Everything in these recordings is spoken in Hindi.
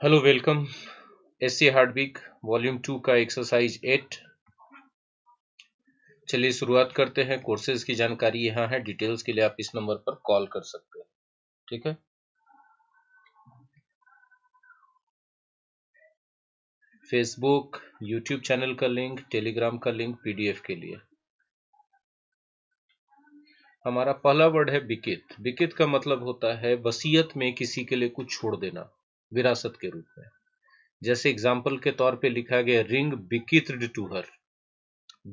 Hello welcome. एससी हार्डवीक वॉल्यूम 2 का एक्सरसाइज 8। चलिए शुरुआत करते हैं। कोर्सेज की जानकारी यहाँ है। डिटेल्स के लिए आप इस नंबर पर कॉल कर सकते हैं। ठीक है। फेसबुक, यूट्यूब चैनल का लिंक, टेलीग्राम का लिंक, पीडीएफ के लिए। हमारा पहला वर्ड है बिकित। बिकित का मतलब होता है वसीयत में किसी के लिए कुछ छोड़ देना, विरासत के रूप में। जैसे एग्जाम्पल के तौर पे लिखा गया ring bequeathed to her.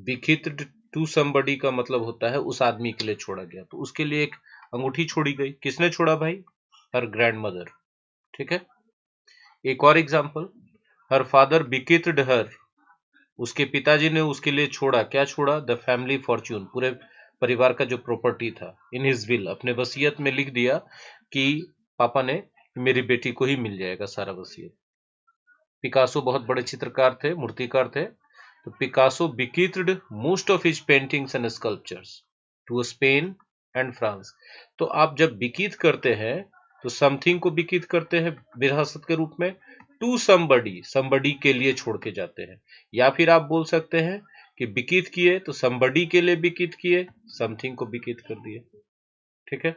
Bequeathed to somebody का मतलब होता है उस आदमी के लिए छोड़ा गया, तो उसके लिए एक अंगूठी छोड़ी गई। किसने छोड़ा भाई? हर ग्रैंड मदर। ठीक है। एक और एग्जाम्पल, हर फादर बिकित्ड हर। उसके पिताजी ने उसके लिए छोड़ा, क्या छोड़ा? द फैमिली फॉर्च्यून, पूरे परिवार का जो प्रॉपर्टी था। इन हिज विल, अपने वसीयत में लिख दिया कि पापा ने, मेरी बेटी को ही मिल जाएगा सारा वसीयत। पिकासो बहुत बड़े चित्रकार थे, मूर्तिकार थे। तो Picasso bequeathed most of his paintings and sculptures to Spain and France. तो आप जब बिकित करते हैं तो समथिंग को बिकित करते हैं विरासत के रूप में, टू समबडी, समबडी के लिए छोड़ के जाते हैं। या फिर आप बोल सकते हैं कि बिकित किए तो समबडी के लिए बिकित किए, समथिंग को बिकित कर दिए। ठीक है।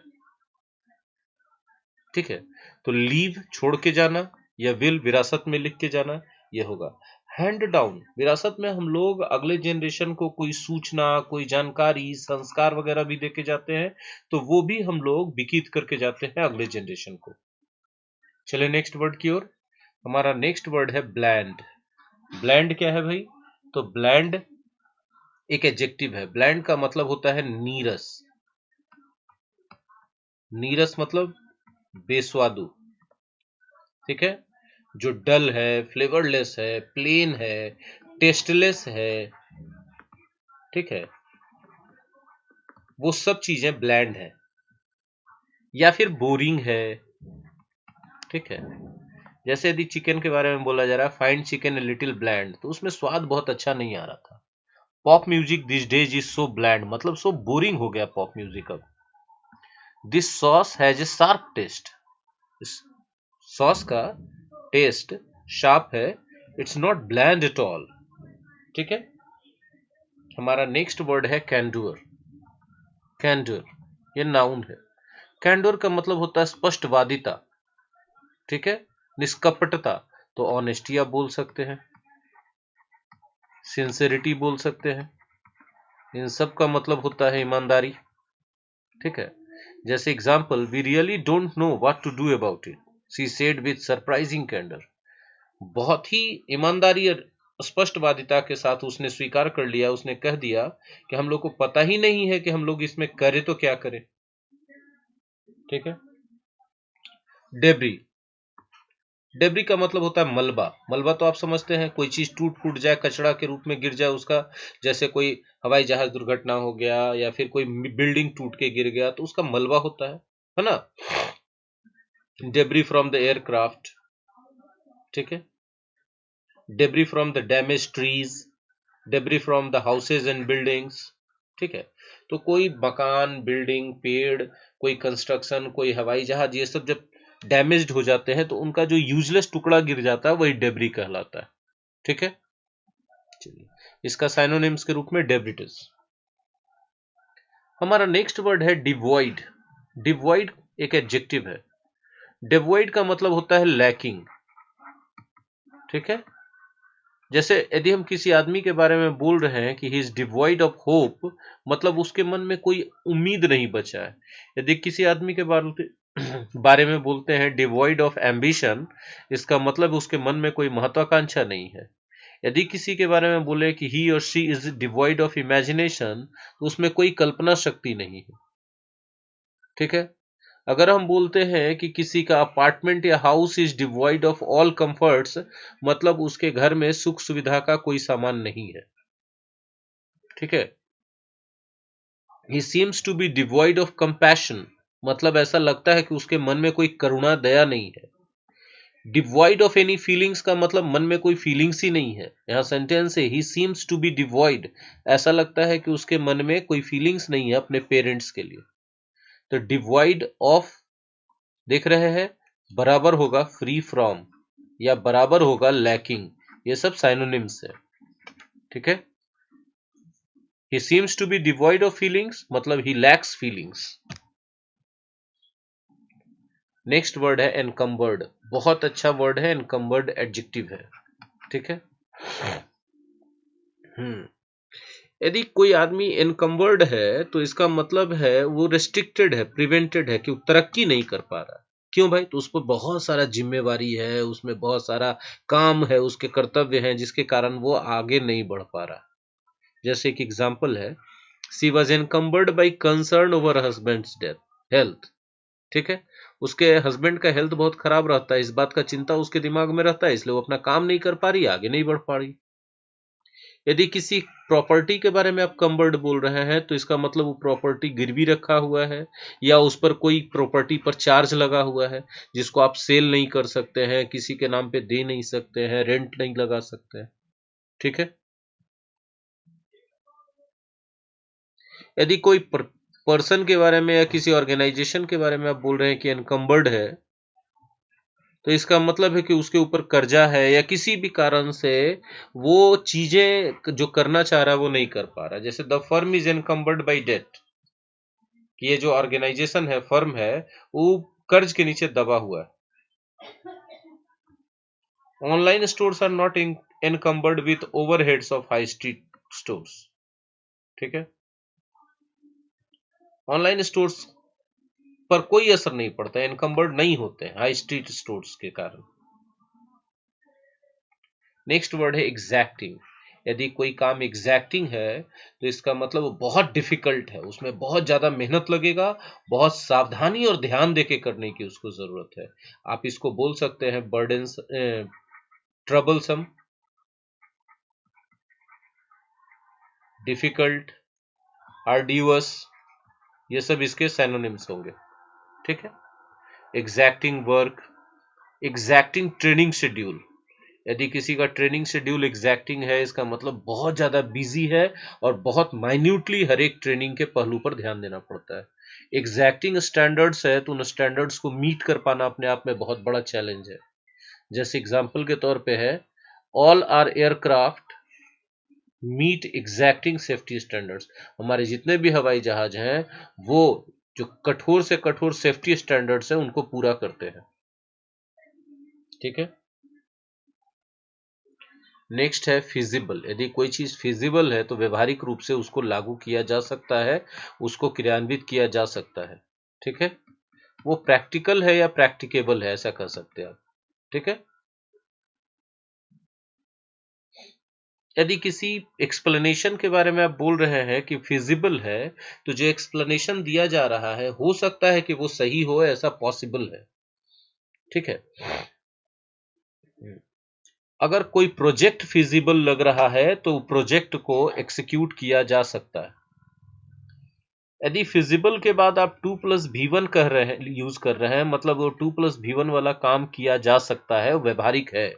ठीक है। तो लीव छोड़ के जाना, या विल विरासत में लिख के जाना, ये होगा। हैंड डाउन, विरासत में हम लोग अगले जनरेशन को कोई सूचना, कोई जानकारी, संस्कार वगैरह भी देके जाते हैं, तो वो भी हम लोग बिकित करके जाते हैं अगले जनरेशन को। चले नेक्स्ट वर्ड की ओर। हमारा नेक्स्ट वर्ड है ब्लैंड। ब्लैंड क्या है भाई? तो ब्लैंड एक एडजेक्टिव है। ब्लैंड का मतलब होता है नीरस। नीरस मतलब बेस्वादु। ठीक है। जो डल है, फ्लेवरलेस है, प्लेन है, टेस्टलेस है। ठीक है। वो सब चीजें ब्लैंड है, या फिर बोरिंग है। ठीक है। जैसे यदि चिकन के बारे में बोला जा रहा है, find chicken a little bland, तो उसमें स्वाद बहुत अच्छा नहीं आ रहा था। Pop music this days is so bland, मतलब सो बोरिंग हो गया पॉप म्यूजिक अब। This sauce has a sharp taste. इस सॉस का टेस्ट शार्प है, it's not bland at all. ठीक है। हमारा नेक्स्ट वर्ड है कैंडोर। कैंडोर ये नाउन है। कैंडोर का मतलब होता है स्पष्टवादिता। ठीक है। निष्कपटता, तो ऑनेस्टी आप बोल सकते हैं, सिंसेरिटी बोल सकते हैं। इन सब का मतलब होता है ईमानदारी। ठीक है। जैसे example, we really don't know what to do about it, she said with surprising candour. बहुत ही ईमानदारी और स्पष्टवादिता के साथ उसने स्वीकार कर लिया, उसने कह दिया कि हम लोग को पता ही नहीं है कि हम लोग इसमें करें तो क्या करें। ठीक है। डेब्री। डेब्री का मतलब होता है मलबा। मलबा तो आप समझते हैं, कोई चीज टूट फूट जाए, कचरा के रूप में गिर जाए उसका। जैसे कोई हवाई जहाज दुर्घटना हो गया, या फिर कोई बिल्डिंग टूट के गिर गया, तो उसका मलबा होता है ना। Debris from the aircraft. ठीक है। Debris from the damage trees, debris from the houses and buildings. ठीक है। तो कोई मकान, बिल्डिंग, पेड़, कोई कंस्ट्रक्शन, कोई हवाई जहाज, ये सब जब डैमेज्ड हो जाते हैं तो उनका जो यूजलेस टुकड़ा गिर जाता है वही डेब्री कहलाता है। ठीक है। चलिए, इसका साइनोनिम्स के रूप में डेब्रिटस। हमारा नेक्स्ट वर्ड है डिवॉइड। डिवॉइड एक एडजेक्टिव है। डिवॉइड का मतलब होता है लैकिंग। ठीक है। जैसे यदि हम किसी आदमी के बारे में बोल रहे हैं कि he is devoid of hope, मतलब उसके मन में कोई उम्मीद नहीं बचा है। यदि किसी आदमी के बारे में बोलते हैं डिवॉइड ऑफ एम्बिशन, इसका मतलब उसके मन में कोई महत्वाकांक्षा नहीं है। यदि किसी के बारे में बोले कि ही और she is devoid of imagination, तो उसमें कोई कल्पना शक्ति नहीं है। ठीक है। अगर हम बोलते हैं कि किसी का अपार्टमेंट या house is devoid of all comforts, मतलब उसके घर में सुख सुविधा का कोई सामान नहीं है। ठीक है। He seems to be devoid of compassion, मतलब ऐसा लगता है कि उसके मन में कोई करुणा, दया नहीं है। डिवॉइड ऑफ एनी फीलिंग्स का मतलब मन में कोई फीलिंग्स ही नहीं है। यहां सेंटेंस है he seems to be devoid, ऐसा लगता है कि उसके मन में कोई फीलिंग्स नहीं है अपने पेरेंट्स के लिए। तो डिवॉइड ऑफ, देख रहे हैं, बराबर होगा फ्री फ्रॉम। या बराबर होगा लैकिंग, ये सब साइनोनिम्स है। ठीक है। He seems to be devoid of feelings मतलब he lacks feelings. Next word है एनकम्बर्ड, बहुत अच्छा वर्ड है, एनकम्बर्ड एडजेक्टिव है। ठीक है। यदि कोई आदमी एनकम्बर्ड है तो इसका मतलब है वो रेस्ट्रिक्टेड है, प्रिवेंटेड है, कि वो तरक्की नहीं कर पा रहा। क्यों भाई? तो उस पर बहुत सारा जिम्मेवारी है, उसमें बहुत सारा काम है, उसके कर्तव्य हैं, जिसके कारण वो आगे नहीं बढ़ पा रहा। जैसे एक एग्जाम्पल है, she was encumbered by concern over husband's death health. ठीक है। उसके हस्बैंड का हेल्थ बहुत खराब रहता है, इस बात का चिंता उसके दिमाग में रहता है, इसलिए वो अपना काम नहीं कर पा रही, आगे नहीं बढ़ पा रही। यदि किसी प्रॉपर्टी के बारे में आप कम्बर्ड बोल रहे हैं तो इसका मतलब वो प्रॉपर्टी गिरवी रखा हुआ है, या उस पर कोई प्रॉपर्टी पर चार्ज लगा हुआ है जिसको आप सेल नहीं कर सकते हैं, किसी के नाम पे दे नहीं सकते हैं, रेंट नहीं लगा सकते हैं। ठीक है। यदि कोई पर्सन के बारे में या किसी ऑर्गेनाइजेशन के बारे में आप बोल रहे हैं कि एनकम्बर्ड है, तो इसका मतलब है कि उसके ऊपर कर्जा है, या किसी भी कारण से वो चीजें जो करना चाह रहा है वो नहीं कर पा रहा। जैसे the firm is encumbered by debt, कि ये जो ऑर्गेनाइजेशन है, फर्म है, वो कर्ज के नीचे दबा हुआ है। Online stores are not encumbered with overheads of high street stores. ठीक है। ऑनलाइन स्टोर्स पर कोई असर नहीं पड़ता, एनकम्बर्ड नहीं होते हैं हाई स्ट्रीट स्टोर्स के कारण। नेक्स्ट वर्ड है एग्जैक्टिंग। यदि कोई काम एग्जैक्टिंग है तो इसका मतलब वो बहुत डिफिकल्ट है, उसमें बहुत ज्यादा मेहनत लगेगा, बहुत सावधानी और ध्यान देके करने की उसको जरूरत है। आप इसको बोल सकते हैं बर्डन, ट्रबलसम, डिफिकल्ट, आर्ड्यूअस, ये सब इसके सिनोनिम्स होंगे। ठीक है। एग्जैक्टिंग वर्क, एग्जैक्टिंग ट्रेनिंग शेड्यूल। यदि किसी का ट्रेनिंग शेड्यूल एग्जैक्टिंग है, इसका मतलब बहुत ज्यादा बिजी है और बहुत माइन्यूटली हर एक ट्रेनिंग के पहलू पर ध्यान देना पड़ता है। एग्जैक्टिंग स्टैंडर्ड्स है तो उन स्टैंडर्ड्स को मीट कर पाना अपने आप में बहुत बड़ा चैलेंज है। जैसे एग्जाम्पल के तौर पे है, all are aircraft meet exacting safety standards. हमारे जितने भी हवाई जहाज हैं वो जो कठोर से कठोर सेफ्टी स्टैंडर्ड्स हैं उनको पूरा करते हैं। ठीक है। नेक्स्ट है फिजिबल। यदि कोई चीज फिजिबल है तो व्यवहारिक रूप से उसको लागू किया जा सकता है, उसको क्रियान्वित किया जा सकता है। ठीक है। वो प्रैक्टिकल है या प्रैक्टिकेबल है, ऐसा कह सकते हैं आप। ठीक है। यदि किसी एक्सप्लेनेशन के बारे में आप बोल रहे हैं कि फिजिबल है, तो जो एक्सप्लेनेशन दिया जा रहा है हो सकता है कि वो सही हो, ऐसा पॉसिबल है। ठीक है। अगर कोई प्रोजेक्ट फिजिबल लग रहा है तो प्रोजेक्ट को एक्सिक्यूट किया जा सकता है। यदि फिजिबल के बाद आप 2+V1 कह रहे हैं, यूज कर रहे हैं, मतलब वो 2+V1 वाला काम किया जा सकता है, व्यवहारिक है।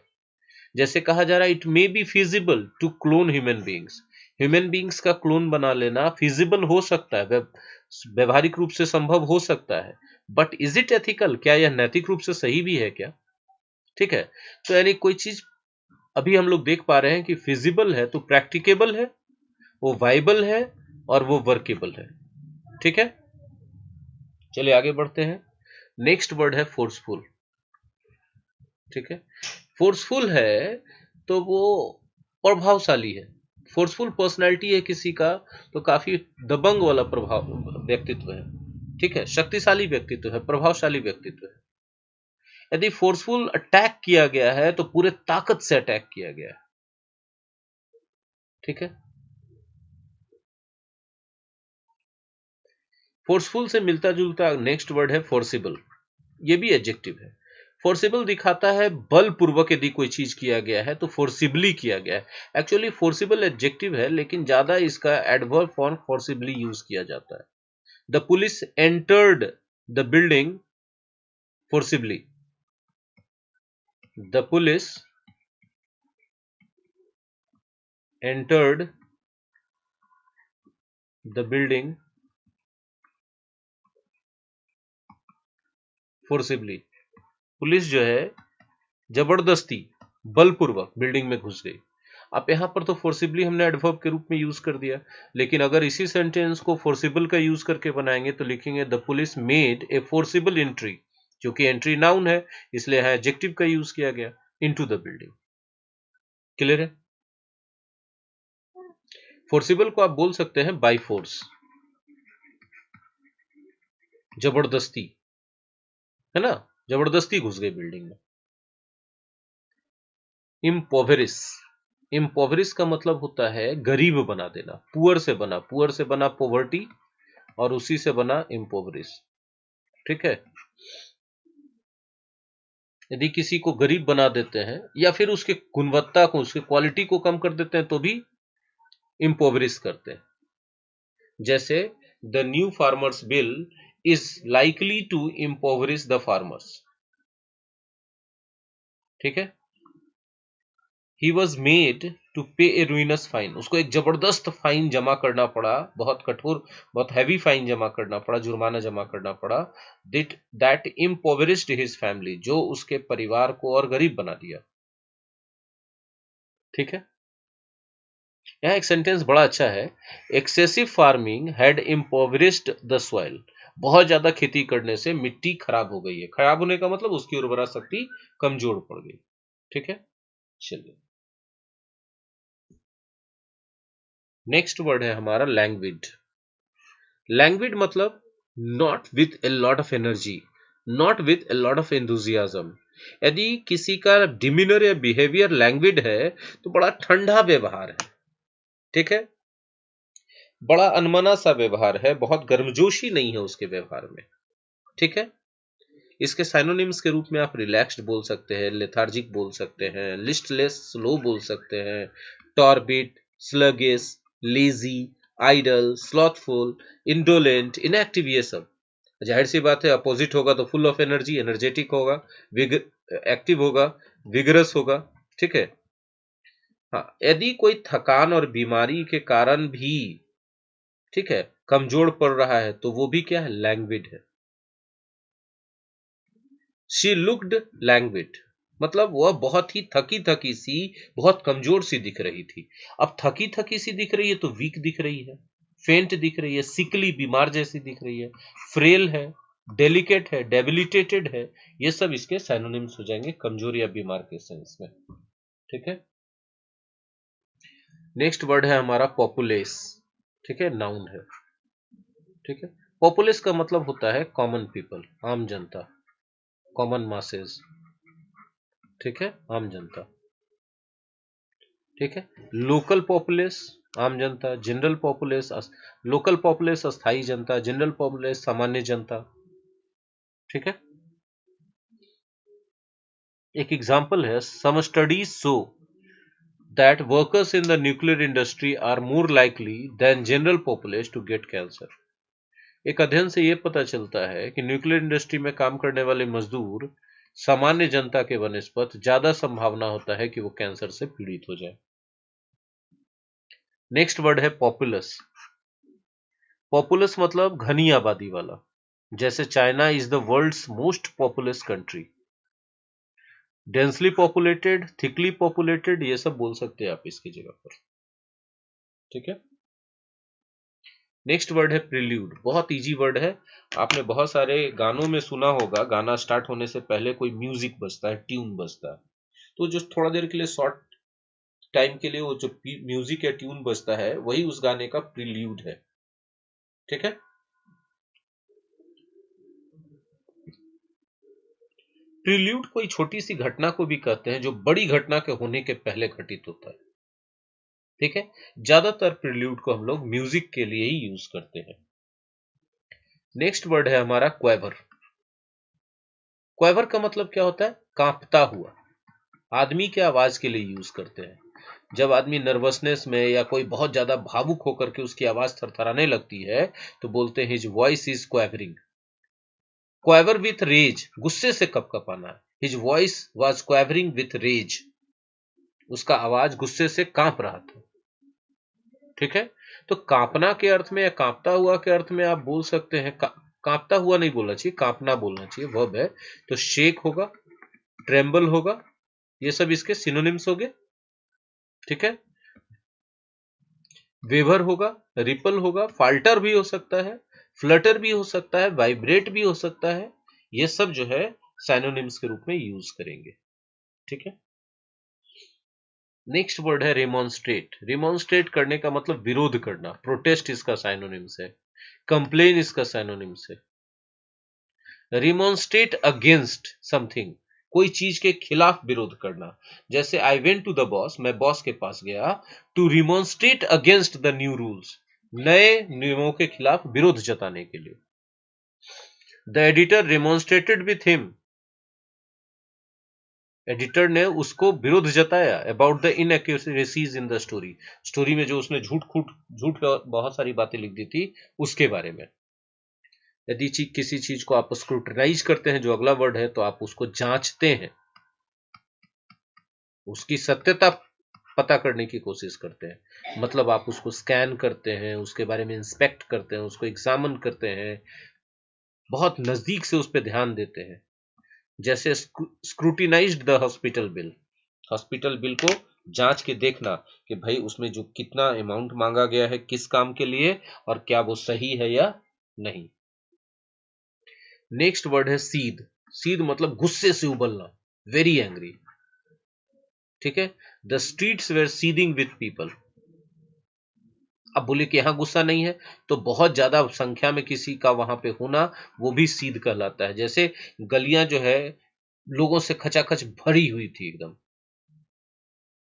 जैसे कहा जा रहा है, it may be feasible to clone human beings. Human beings का क्लोन बना लेना फिजिबल हो सकता है, व्यवहारिक रूप से संभव हो सकता है। बट इज इट एथिकल, क्या यह नैतिक रूप से सही भी है क्या? ठीक है। तो यानी कोई चीज अभी हम लोग देख पा रहे हैं कि फिजिबल है तो प्रैक्टिकेबल है, वो वाइबल है, और वो वर्केबल है। ठीक है। चलिए आगे बढ़ते हैं। नेक्स्ट वर्ड है फोर्सफुल। ठीक है। फोर्सफुल है तो वो प्रभावशाली है। फोर्सफुल पर्सनैलिटी है किसी का तो काफी दबंग वाला प्रभाव व्यक्तित्व है। ठीक है। शक्तिशाली व्यक्तित्व है, प्रभावशाली व्यक्तित्व है। यदि फोर्सफुल अटैक किया गया है तो पूरे ताकत से अटैक किया गया है। ठीक है। फोर्सफुल से मिलता जुलता नेक्स्ट वर्ड है फोर्सिबल। ये भी एडजेक्टिव है। फोर्सिबल दिखाता है बलपूर्वक यदि कोई चीज किया गया है तो फोर्सिबली किया गया है। एक्चुअली फोर्सिबल एडजेक्टिव है लेकिन ज्यादा इसका एडवर्ब फॉर्म फोर्सिबली यूज किया जाता है। The police entered the building forcibly. The police entered the building forcibly. Police जो है जबरदस्ती, बलपूर्वक बिल्डिंग में घुस गई। अब यहां पर तो फोर्सिबली हमने एडवर्ब के रूप में यूज कर दिया, लेकिन अगर इसी सेंटेंस को फोर्सिबल का यूज करके बनाएंगे तो लिखेंगे the police made a forcible entry, क्योंकि एंट्री नाउन है इसलिए यहां एडजेक्टिव का यूज किया गया, इनटू द बिल्डिंग। क्लियर है? फोर्सिबल को आप बोल सकते हैं बाय फोर्स, जबरदस्ती, है ना, जबरदस्ती घुस गई बिल्डिंग में। इम्पोवेरिस, इम्पोवेरिस का मतलब होता है गरीब बना देना, पुअर से बना पोवर्टी और उसी से बना इम्पोवेरिस। ठीक है, यदि किसी को गरीब बना देते हैं या फिर उसके गुणवत्ता को, उसके क्वालिटी को कम कर देते हैं तो भी इम्पोवेरिस करते हैं। जैसे the new farmers bill is likely to impoverish the farmers. ठीक है, ही वॉज मेड टू पे ए रुइनस फाइन, उसको एक जबरदस्त फाइन जमा करना पड़ा, बहुत कठोर, बहुत हैवी फाइन जमा करना पड़ा, जुर्माना जमा करना पड़ा, दैट इम्पोवेरिस्ड हिज फैमिली, जो उसके परिवार को और गरीब बना दिया। ठीक है, यहाँ एक सेंटेंस बड़ा अच्छा है, excessive farming had impoverished the soil, बहुत ज्यादा खेती करने से मिट्टी खराब हो गई है। खराब होने का मतलब उसकी उर्वरा शक्ति कमजोर पड़ गई। ठीक है, चलिए नेक्स्ट वर्ड है हमारा लैंग्विड। लैंग्विड मतलब not with a lot of energy, not with a lot of enthusiasm. यदि किसी का डिमीनर या बिहेवियर लैंग्विड है तो बड़ा ठंडा व्यवहार है। ठीक है, बड़ा अनमना सा व्यवहार है, बहुत गर्मजोशी नहीं है उसके व्यवहार में। ठीक है, इसके साइनोनिम्स के रूप में आप रिलैक्स्ड बोल सकते हैं, लेथार्जिक बोल सकते हैं, लिस्टलेस स्लो बोल सकते हैं, torpid, sluggish, lazy, idle, slothful, indolent, inactive, ये सब। जाहिर सी बात है अपोजिट होगा तो फुल ऑफ एनर्जी, एनर्जेटिक होगा, एक्टिव होगा, विगरस होगा। ठीक है, हाँ, यदि कोई थकान और बीमारी के कारण भी, ठीक है, कमजोर पड़ रहा है तो वो भी क्या है, लैंग्विड है। शी लुक्ड लैंग्विड, मतलब वह बहुत ही थकी थकी सी, बहुत कमजोर सी दिख रही थी। अब थकी थकी सी दिख रही है तो वीक दिख रही है, फेंट दिख रही है, सिकली, बीमार जैसी दिख रही है, फ्रेल है, डेलिकेट है, डेबिलिटेटेड है, ये सब इसके साइनोनिम्स हो जाएंगे कमजोर या बीमार के सेंस में। ठीक है, नेक्स्ट वर्ड है हमारा पॉपुलेस। ठीक है, नाउन है। ठीक है, पॉपुलेस का मतलब होता है कॉमन पीपल, आम जनता, कॉमन मासेस। ठीक है, आम जनता। ठीक है, लोकल पॉपुलेस आम जनता, जनरल पॉपुलेस, लोकल पॉपुलेस अस्थाई जनता, जनरल पॉपुलेस सामान्य जनता। ठीक है, एक एग्जांपल है, some studies show that workers in the nuclear industry are more likely than general populace to get cancer. एक अध्ययन से यह पता चलता है कि न्यूक्लियर इंडस्ट्री में काम करने वाले मजदूर सामान्य जनता के बनस्पत ज्यादा संभावना होता है कि वो कैंसर से पीड़ित हो जाए। नेक्स्ट वर्ड है पॉपुलस। पॉपुलस मतलब घनी आबादी वाला, जैसे China is the world's most populous country. Densely populated, thickly populated, ये सब बोल सकते हैं आप इसकी जगह पर। ठीक है, नेक्स्ट वर्ड है प्रिल्यूड। बहुत इजी वर्ड है, आपने बहुत सारे गानों में सुना होगा, गाना स्टार्ट होने से पहले कोई म्यूजिक बजता है, ट्यून बजता है, तो जो थोड़ा देर के लिए, शॉर्ट टाइम के लिए वो जो म्यूजिक या ट्यून बजता है वही उस गाने का प्रिल्यूड है। ठीक है, प्रिल्यूड कोई छोटी सी घटना को भी कहते हैं जो बड़ी घटना के होने के पहले घटित होता है। ठीक है, ज्यादातर प्रिल्यूड को हम लोग म्यूजिक के लिए ही यूज करते हैं। नेक्स्ट वर्ड है हमारा क्वेवर। क्वेवर का मतलब क्या होता है, कांपता हुआ। आदमी के आवाज के लिए यूज करते हैं, जब आदमी नर्वसनेस में या कोई बहुत ज्यादा भावुक होकर के उसकी आवाज थरथराने लगती है तो बोलते हैं his voice is quavering. Quaver with rage, गुस्से से कपकपाना। His voice was quavering with rage, उसका आवाज गुस्से से कांप रहा था। ठीक है, तो कांपना के अर्थ में या कांपता हुआ के अर्थ में आप बोल सकते हैं, कांपता हुआ नहीं बोलना चाहिए, कांपना बोलना चाहिए, वर्ब है, तो शेक होगा, ट्रेम्बल होगा, ये सब इसके सिनोनिम्स हो गए। ठीक है, वेवर होगा, रिपल होगा, फाल्टर भी हो सकता है, फ्लटर भी हो सकता है, वाइब्रेट भी हो सकता है। ये सब जो है साइनोनिम्स के रूप में यूज करेंगे। ठीक है, नेक्स्ट वर्ड है रिमॉन्स्ट्रेट। रिमॉन्स्ट्रेट करने का मतलब विरोध करना, प्रोटेस्ट इसका साइनोनिम्स है, कंप्लेन इसका साइनोनिम्स है। रिमॉन्स्ट्रेट अगेंस्ट समथिंग, कोई चीज के खिलाफ विरोध करना। जैसे I went to the boss, मैं बॉस के पास गया to remonstrate against the new rules, नए नियमों के खिलाफ विरोध जताने के लिए। The editor remonstrated with him, editor ने उसको विरोध जताया about the inaccuracies in the story, story में जो उसने झूठ बहुत सारी बातें लिख दी थी उसके बारे में। यदि किसी चीज को आप स्क्रूटनाइज करते हैं, जो अगला वर्ड है, तो आप उसको जांचते हैं, उसकी सत्यता पता करने की कोशिश करते हैं। मतलब आप उसको स्कैन करते हैं, उसके बारे में इंस्पेक्ट करते हैं, उसको एग्जामिन करते हैं, बहुत नजदीक से उस पर ध्यान देते हैं। जैसे scrutinized the hospital bill, hospital bill को जांच के देखना कि भाई उसमें जो कितना अमाउंट मांगा गया है किस काम के लिए और क्या वो सही है या नहीं। नेक्स्ट वर्ड है सीद। सीद मतलब गुस्से से उबलना, वेरी एंग्री। ठीक है, the streets were seething with people. अब बोले कि यहां गुस्सा नहीं है, तो बहुत ज्यादा संख्या में किसी का वहां पे होना वो भी सीद कहलाता है। जैसे गलियां जो है लोगों से खचाखच भरी हुई थी एकदम।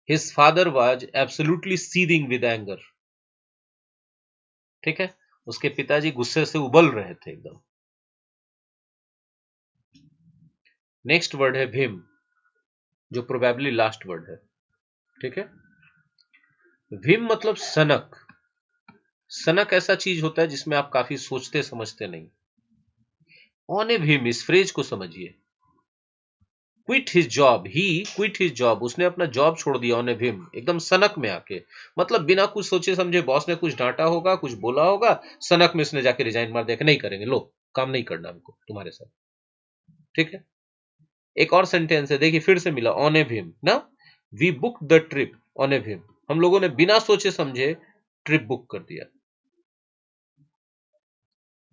His father was absolutely सीदिंग with anger. ठीक है, उसके पिताजी गुस्से से उबल रहे थे एकदम। नेक्स्ट वर्ड है भीम, जो प्रोबेबली लास्ट वर्ड है। ठीक है, भीम मतलब सनक। सनक ऐसा चीज होता है जिसमें आप काफी सोचते समझते नहीं। ऑन ए भीम, इस फ्रेज को समझिए। क्विट हिज जॉब, ही क्विट हिज जॉब, उसने अपना जॉब छोड़ दिया ऑन ए भीम, एकदम सनक में आके। मतलब बिना कुछ सोचे समझे, बॉस ने कुछ डांटा होगा, कुछ बोला होगा, सनक में इसने जाके रिजाइन मार दिया कि नहीं करेंगे, लो काम नहीं करना हमको तुम्हारे साथ। ठीक है, एक और सेंटेंस है, देखिए फिर से मिला ऑन ए भीम ना। We book the trip on a whim, हम लोगों ने बिना सोचे समझे ट्रिप बुक कर दिया।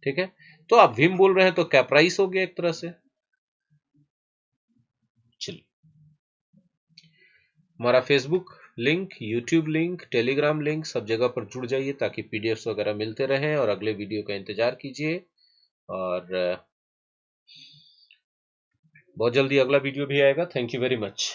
ठीक है, तो आप भीम बोल रहे हैं तो क्या प्राइस हो गया एक तरह से। चलिए, हमारा Facebook link, YouTube link, Telegram link, सब जगह पर जुड़ जाइए ताकि पीडीएफ वगैरह मिलते रहें, और अगले वीडियो का इंतजार कीजिए। और बहुत जल्दी अगला वीडियो भी आएगा। Thank you very much.